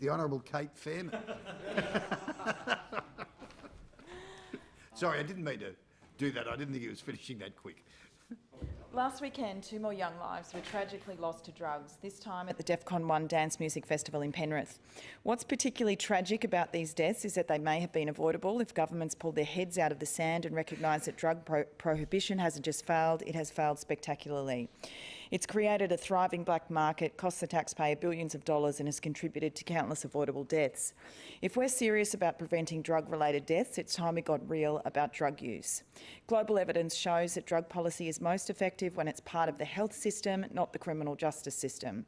The Honourable Kate Fairman. Sorry, I didn't mean to do that. I didn't think it was finishing that quick. Last weekend, 2 more young lives were tragically lost to drugs, this time at the Defqon 1 Dance Music Festival in Penrith. What's particularly tragic about these deaths is that they may have been avoidable if governments pulled their heads out of the sand and recognised that drug prohibition hasn't just failed, it has failed spectacularly. It's created a thriving black market, cost the taxpayer billions of dollars and has contributed to countless avoidable deaths. If we're serious about preventing drug-related deaths, it's time we got real about drug use. Global evidence shows that drug policy is most effective when it's part of the health system, not the criminal justice system.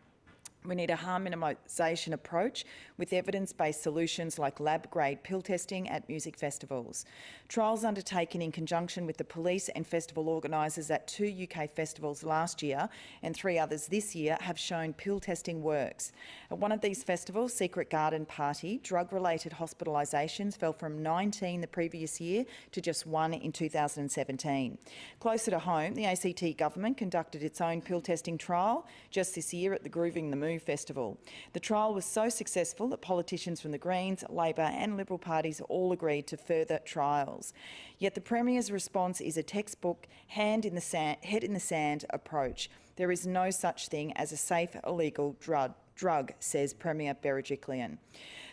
We need a harm minimisation approach with evidence-based solutions like lab-grade pill testing at music festivals. Trials undertaken in conjunction with the police and festival organisers at 2 UK festivals last year and 3 others this year have shown pill testing works. At one of these festivals, Secret Garden Party, drug-related hospitalisations fell from 19 the previous year to just 1 in 2017. Closer to home, the ACT government conducted its own pill testing trial just this year at the Grooving the Moon Festival. The trial was so successful that politicians from the Greens, Labor and Liberal parties all agreed to further trials. Yet the Premier's response is a textbook head in the sand approach. There is no such thing as a safe, illegal drug, says Premier Berejiklian.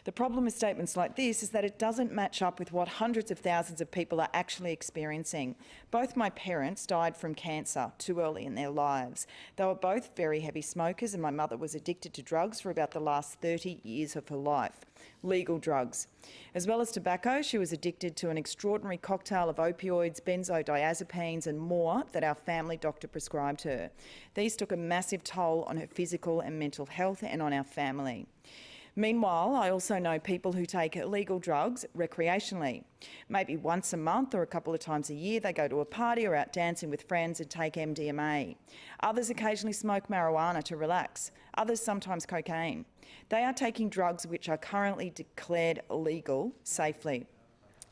The problem with statements like this is that it doesn't match up with what hundreds of thousands of people are actually experiencing. Both my parents died from cancer too early in their lives. They were both very heavy smokers and my mother was addicted to drugs for about the last 30 years of her life. Legal drugs. As well as tobacco, she was addicted to an extraordinary cocktail of opioids, benzodiazepines and more that our family doctor prescribed her. These took a massive toll on her physical and mental health and on our family. Meanwhile, I also know people who take illegal drugs recreationally. Maybe once a month or a couple of times a year they go to a party or out dancing with friends and take MDMA. Others occasionally smoke marijuana to relax. Others sometimes cocaine. They are taking drugs which are currently declared illegal safely.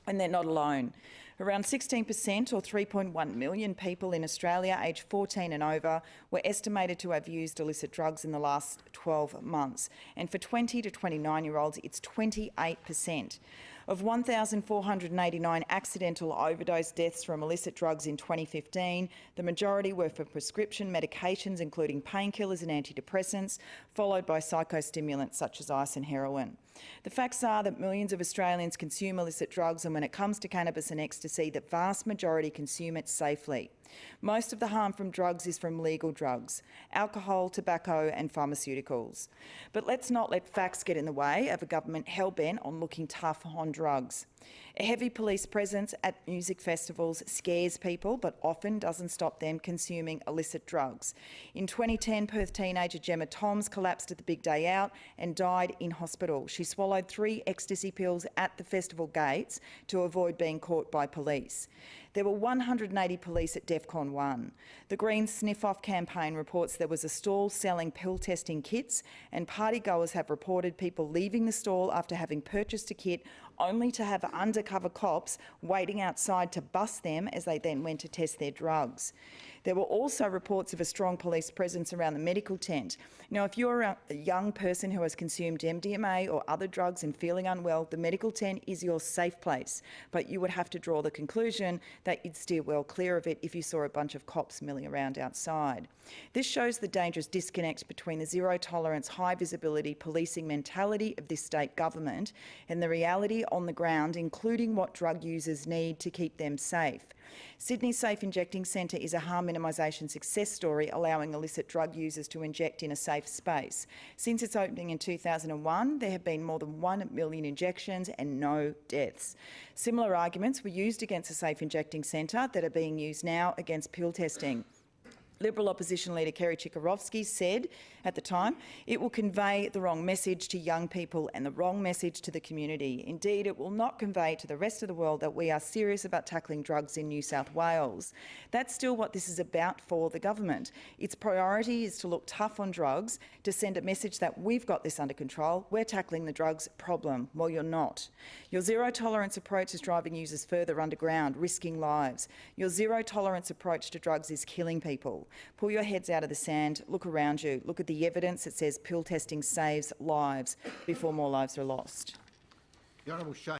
And they're not alone. Around 16% or 3.1 million people in Australia aged 14 and over were estimated to have used illicit drugs in the last 12 months. And for 20 to 29-year-olds, it's 28%. Of 1,489 accidental overdose deaths from illicit drugs in 2015, the majority were for prescription medications, including painkillers and antidepressants, followed by psychostimulants such as ice and heroin. The facts are that millions of Australians consume illicit drugs, and when it comes to cannabis and ecstasy, the vast majority consume it safely. Most of the harm from drugs is from legal drugs, alcohol, tobacco and pharmaceuticals. But let's not let facts get in the way of a government hell-bent on looking tough on drugs. A heavy police presence at music festivals scares people, but often doesn't stop them consuming illicit drugs. In 2010, Perth teenager Gemma Toms collapsed at the big day out and died in hospital. She swallowed 3 ecstasy pills at the festival gates to avoid being caught by police. There were 180 police at Defqon 1. The Greens Sniff-Off campaign reports there was a stall selling pill testing kits, and partygoers have reported people leaving the stall after having purchased a kit only to have undercover cops waiting outside to bust them as they then went to test their drugs. There were also reports of a strong police presence around the medical tent. Now, if you're a young person who has consumed MDMA or other drugs and feeling unwell, the medical tent is your safe place, but you would have to draw the conclusion that you'd steer well clear of it if you saw a bunch of cops milling around outside. This shows the dangerous disconnect between the zero-tolerance, high-visibility policing mentality of this state government and the reality on the ground, including what drug users need to keep them safe. Sydney's Safe Injecting Centre is a harm minimisation success story, allowing illicit drug users to inject in a safe space. Since its opening in 2001, there have been more than 1 million injections and no deaths. Similar arguments were used against the Safe Injecting Centre that are being used now against pill testing. Liberal opposition leader Kerry Chikarovsky said at the time, it will convey the wrong message to young people and the wrong message to the community. Indeed, it will not convey to the rest of the world that we are serious about tackling drugs in New South Wales. That's still what this is about for the government. Its priority is to look tough on drugs, to send a message that we've got this under control, we're tackling the drugs problem. Well, you're not. Your zero-tolerance approach is driving users further underground, risking lives. Your zero-tolerance approach to drugs is killing people. Pull your heads out of the sand, look around you, look at the evidence that says pill testing saves lives before more lives are lost. The Honourable Shane.